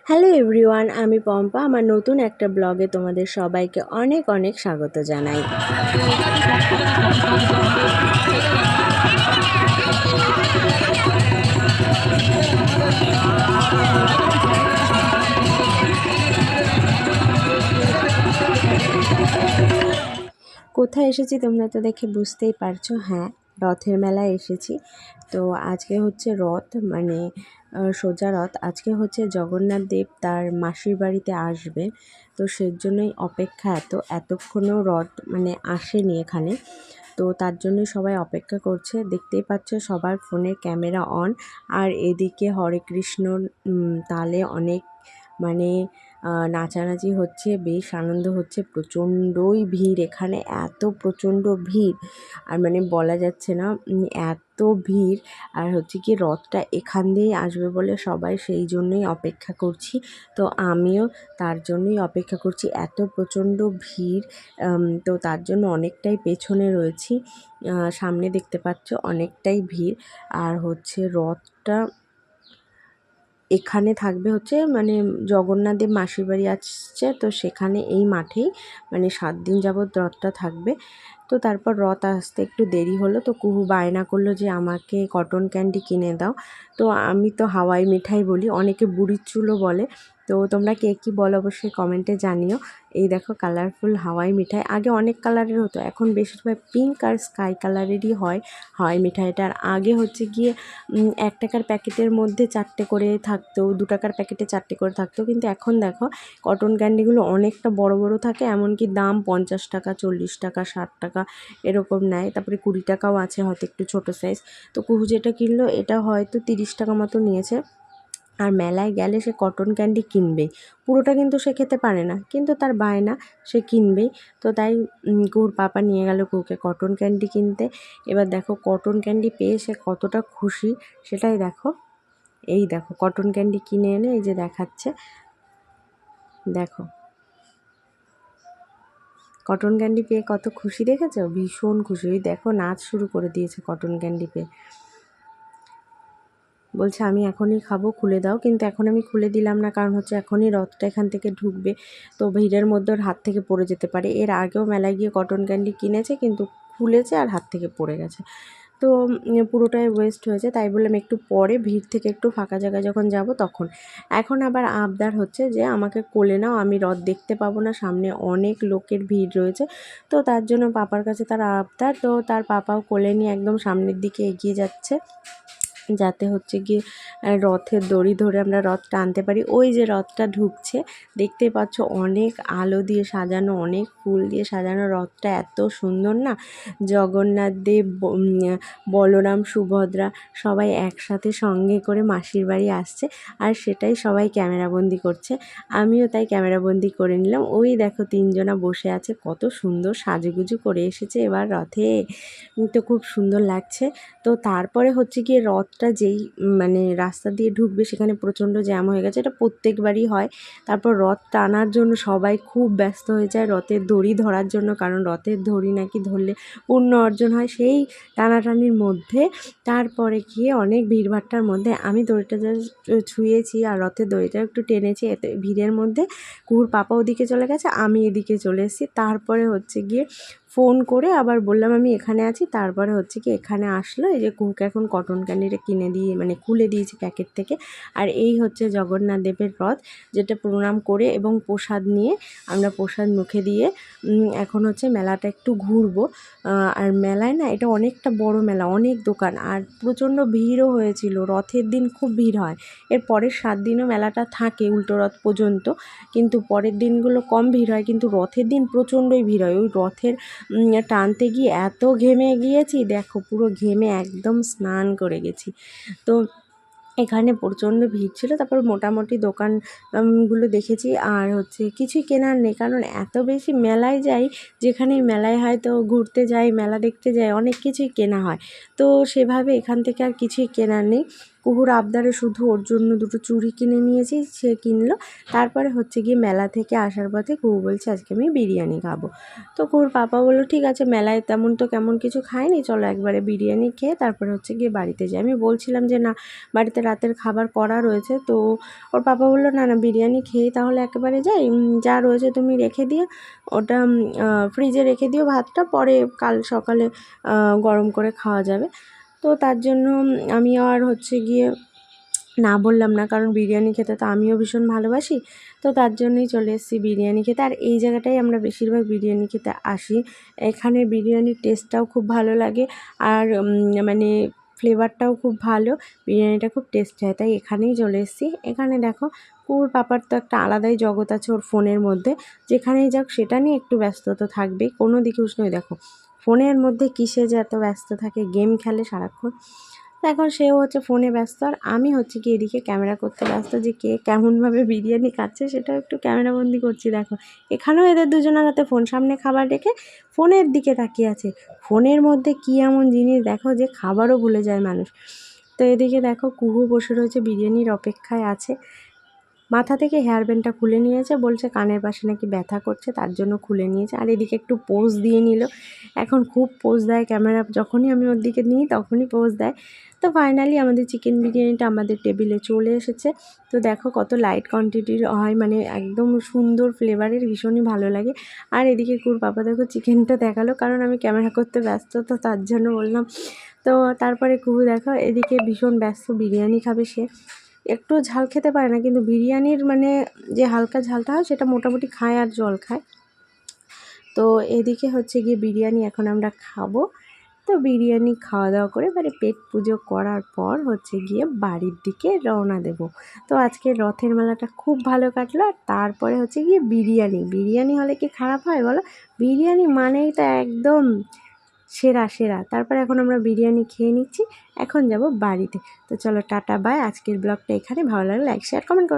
Hello everyone, আমি পম্পা। আমার নতুন একটা ব্লগে তোমাদের সবাইকে অনেক অনেক স্বাগত জানাই। কোথায় এসেছি তোমরা তো দেখে বুঝতেই পারছো। হ্যাঁ, রথের মেলায় এসেছি। তো আজকে হচ্ছে রথ, মানে সোজা রথ। আজকে হচ্ছে জগন্নাথ দেব তার মাসির বাড়িতে আসবে, তো সেজন্যই অপেক্ষা। এতক্ষণেও রথ মানে আসেনি এখানে, তো তার জন্যই সবাই অপেক্ষা করছে। দেখতেই পাচ্ছ সবার ফোনের ক্যামেরা অন, আর এদিকে হরে কৃষ্ণর তালে অনেক মানে নাচানাচি হচ্ছে, বেশ আনন্দ হচ্ছে। প্রচণ্ডই ভিড় এখানে, এত প্রচণ্ড ভিড় আর মানে বলা যাচ্ছে না, এত ভিড়। আর হচ্ছে কি রথটা এখান দিয়েই আসবে বলে সবাই সেই জন্যই অপেক্ষা করছি। তো আমিও তার জন্যই অপেক্ষা করছি, এত প্রচণ্ড ভিড়। তো তার জন্য অনেকটাই পেছনে রয়েছি। সামনে দেখতে পাচ্ছ অনেকটাই ভিড়। আর হচ্ছে রথটা এখানে থাকবে হচ্ছে মানে জগন্নাথ দেব মাসির বাড়ি আসছে, তো সেখানে এই মাঠেই মানে 7 দিন যাবৎ রথটা থাকবে। তো তারপর রথ আসতে একটু দেরি হলো, তো কুহু বায়না করলো যে আমাকে কটন ক্যান্ডি কিনে দাও। তো আমি তো হাওয়াই মিঠাই বলি, অনেকে বুড়ির চুলও বলে। তো তোমরা কে কী বলো অবশ্যই কমেন্টে জানিও। এই দেখো কালারফুল হাওয়াই মিঠাই, আগে অনেক কালারের হতো, এখন বেশিরভাগ পিঙ্ক আর স্কাই কালারেরই হয় হাওয়াই মিঠাইটার। আগে হচ্ছে গিয়ে 1 টাকার প্যাকেটের মধ্যে 4টে করে থাকতো, 2 টাকার প্যাকেটে 4টে করে থাকতো, কিন্তু এখন দেখো কটন ক্যান্ডিগুলো অনেকটা বড় বড় থাকে, এমনকি দাম 50 টাকা, 40 টাকা, 60 টাকা এরকম নেয়। তারপরে 20 টাকাও আছে হয়তো একটু ছোটো সাইজ। তো কুহু যেটা কিনলো এটা হয়তো 30 টাকা মতো নিয়েছে। আর মেলায় গেলে সে কটন ক্যান্ডি কিনবেই, পুরোটা কিন্তু সে খেতে পারে না, কিন্তু তার বায়না সে কিনবেই। তো তাই কুহুর পাপা নিয়ে গেল কুহুকে কটন ক্যান্ডি কিনতে। এবার দেখো কটন ক্যান্ডি পেয়ে সে কতটা খুশি সেটাই দেখো। এই দেখো কটন ক্যান্ডি কিনে এনে এই যে দেখাচ্ছে, দেখো কটন ক্যান্ডি পেয়ে কত খুশি, দেখেছো? ভীষণ খুশি। ওই দেখো নাচ শুরু করে দিয়েছে কটন ক্যান্ডি পেয়ে, বলছে আমি এখনই খাবো, খুলে দাও। কিন্তু এখন আমি খুলে দিলাম না, কারণ হচ্ছে এখনই রথটা এখান থেকে ঢুকবে, তো ভিড়ের মধ্যে ওর হাত থেকে পড়ে যেতে পারে। এর আগেও মেলায় গিয়ে কটন ক্যান্ডি কিনেছে, কিন্তু খুলেছে আর হাত থেকে পড়ে গেছে, তো পুরোটাই ওয়েস্ট হয়েছে। তাই বললাম একটু পরে ভিড় থেকে একটু ফাঁকা জায়গায় যখন যাব তখন। এখন আবার আবদার হচ্ছে যে আমাকে কোলে নাও, আমি রথ দেখতে পাবো না, সামনে অনেক লোকের ভিড় রয়েছে। তো তার জন্য পাপার কাছে তার আবদার, তো তার পাপাও কোলে নিয়ে একদম সামনের দিকে এগিয়ে যাচ্ছে, যাতে হচ্ছে গিয়ে রথের দড়ি ধরে আমরা রথ টানতে পারি। ওই যে রথটা ঢুকছে, দেখতেই পাচ্ছ অনেক আলো দিয়ে সাজানো, অনেক ফুল দিয়ে সাজানো। রথটা এত সুন্দর না, জগন্নাথ দেব, বলরাম, সুভদ্রা সবাই একসাথে সঙ্গে করে মাসির বাড়ি আসছে, আর সেটাই সবাই ক্যামেরাবন্দি করছে। আমিও তাই ক্যামেরাবন্দি করে নিলাম। ওই দেখো 3 জনা বসে আছে, কত সুন্দর সাজুগুজু করে এসেছে এবার রথে, তো খুব সুন্দর লাগছে। তো তারপরে হচ্ছে গিয়ে রথটা যেই মানে রাস্তা দিয়ে ঢুকবে সেখানে প্রচণ্ড জ্যাম হয়ে গেছে, এটা প্রত্যেকবারই হয়। তারপর রথ টানার জন্য সবাই খুব ব্যস্ত হয়ে যায় রথের দড়ি ধরার জন্য, কারণ রথের দড়ি নাকি ধরলে পুণ্য অর্জন হয়। সেই টানাটানির মধ্যে তারপরে গিয়ে অনেক ভিড়ভাট্টার মধ্যে আমি দড়িটা জাস্ট ছুঁয়েছি আর রথের দড়িটা একটু টেনেছি, এতে ভিড়ের মধ্যে কুহুর পাপা ওদিকে চলে গেছে, আমি এদিকে চলে এসেছি। তারপরে হচ্ছে গিয়ে ফোন করে আবার বললাম আমি এখানে আছি, তারপরে হচ্ছে কি এখানে আসলো। এই যে কুহুকে এখন কটন ক্যান্ডিটা কিনে দিয়ে মানে খুলে দিয়েছি প্যাকেট থেকে। আর এই হচ্ছে জগন্নাথ দেবের রথ, যেটা প্রণাম করে এবং প্রসাদ নিয়ে আমরা প্রসাদ মুখে দিয়ে এখন হচ্ছে মেলাটা একটু ঘুরবো। আর মেলায় না এটা অনেকটা বড় মেলা, অনেক দোকান, আর প্রচণ্ড ভিড়ও হয়েছিল। রথের দিন খুব ভিড় হয়, এর পরের 7 দিনও মেলাটা থাকে উল্টো রথ পর্যন্ত, কিন্তু পরের দিনগুলো কম ভিড় হয়, কিন্তু রথের দিন প্রচণ্ডই ভিড় হয়। ওই রথের টানতে গিয়ে এত ঘেমে গিয়েছি, দেখো পুরো ঘেমে একদম স্নান করে গেছি। তো এখানে প্রচণ্ড ভিড় ছিল। তারপর মোটামুটি দোকান গুলো দেখেছি, আর হচ্ছে কিছুই কেনার নেই, কারণ এত বেশি মেলায় যাই, যেখানেই মেলায় হয় তো ঘুরতে যাই, মেলা দেখতে যাই, অনেক কিছুই কেনা হয়, তো সেভাবে এখান থেকে আর কিছুই কেনার নেই। কুহুর আবদারে শুধু ওর জন্য দুটো চুড়ি কিনে নিয়েছি, সে কিনলো। তারপরে হচ্ছে গিয়ে মেলা থেকে আসার পথে কুহু বলছে আজকে আমি বিরিয়ানি খাবো। তো কুহুর পাপা বললো ঠিক আছে, মেলায় তেমন তো কেমন কিছু খায়নি, চলো একবারে বিরিয়ানি খেয়ে তারপরে হচ্ছে গিয়ে বাড়িতে যাই। আমি বলছিলাম যে না, বাড়িতে রাতের খাবার করা রয়েছে। তো ওর পাপা বললো না না, বিরিয়ানি খেয়েই তাহলে একেবারে যাই, যা রয়েছে তুমি রেখে দিও, ওটা ফ্রিজে রেখে দিও ভাতটা, পরে কাল সকালে গরম করে খাওয়া যাবে। তো তার জন্য আমি আর হচ্ছে গিয়ে না বললাম না, কারণ বিরিয়ানি খেতে তো আমিও ভীষণ ভালোবাসি। তো তার জন্যই চলে এসেছি বিরিয়ানি খেতে। আর এই জায়গাটাই আমরা বেশিরভাগ বিরিয়ানি খেতে আসি। এখানে বিরিয়ানির টেস্টটাও খুব ভালো লাগে, আর মানে ফ্লেভারটাও খুব ভালো, বিরিয়ানিটা খুব টেস্ট হয়, তাই এখানেই চলে এসেছি। এখানে দেখো কুকুর পাপার তো একটা আলাদাই জগৎ আছে ওর ফোনের মধ্যে, যেখানেই যাক সেটা নিয়ে একটু ব্যস্ততা থাকবেই, কোনো দিকে উষ্ণই দেখো ফোনের মধ্যে কিসে যে এত ব্যস্ত থাকে, গেম খেলে সারাক্ষণ। তো এখন সেও হচ্ছে ফোনে ব্যস্ত, আর আমি হচ্ছে কি এদিকে ক্যামেরা করতে ব্যস্ত, যে কে কেমনভাবে বিরিয়ানি খাচ্ছে সেটাও একটু ক্যামেরাবন্দি করছি। দেখো এখানেও এদের দুজনের হাতে ফোন, সামনে খাবার রেখে ফোনের দিকে তাকিয়ে আছে। ফোনের মধ্যে কী এমন জিনিস দেখো যে খাবারও ভুলে যায় মানুষ। তো এদিকে দেখো কুহু বসে রয়েছে বিরিয়ানির অপেক্ষায় আছে। মাথা থেকে হেয়ার ব্যান্ডটা খুলে নিয়েছে, বলছে কানের পাশে নাকি ব্যথা করছে, তার জন্য খুলে নিয়েছে। আর এদিকে একটু পোজ দিয়ে নিল, এখন খুব পোজ দেয় ক্যামেরা, যখনই আমি ওর দিকে নিই তখনই পোজ দেয়। তো ফাইনালি আমাদের চিকেন বিরিয়ানিটা আমাদের টেবিলে চলে এসেছে। তো দেখো কত লাইট কোয়ান্টিটির হয়, মানে একদম সুন্দর ফ্লেভারের, ভীষণই ভালো লাগে। আর এদিকে কুর পাপা দেখো চিকেনটা দেখালো, কারণ আমি ক্যামেরা করতে ব্যস্ত, তো তার জন্য বললাম। তো তারপরে কুহু দেখো এদিকে ভীষণ ব্যস্ত, বিরিয়ানি খাবে সে, একটু ঝাল খেতে পারে না, কিন্তু বিরিয়ানির মানে যে হালকা ঝালটা হয় সেটা মোটামুটি খায় আর জল খায়। তো এদিকে হচ্ছে গিয়ে বিরিয়ানি এখন আমরা খাবো। তো বিরিয়ানি খাওয়া দাওয়া করে মানে পেট পুজো করার পর হচ্ছে গিয়ে বাড়ির দিকে রওনা দেব। তো আজকে রথের মেলাটা খুব ভালো কাটলো। আর তারপরে হচ্ছে গিয়ে বিরিয়ানি, বিরিয়ানি হলে কি খারাপ হয় বলো, বিরিয়ানি মানেই তো একদম সেরা সেরা। তারপরে এখন আমরা বিরিয়ানি খেয়ে নিচ্ছি, এখন যাব বাড়িতে। তো চলো টাটা বাই, আজকের ব্লগটা এখানে, ভালো লাগলে লাইক শেয়ার কমেন্ট করো।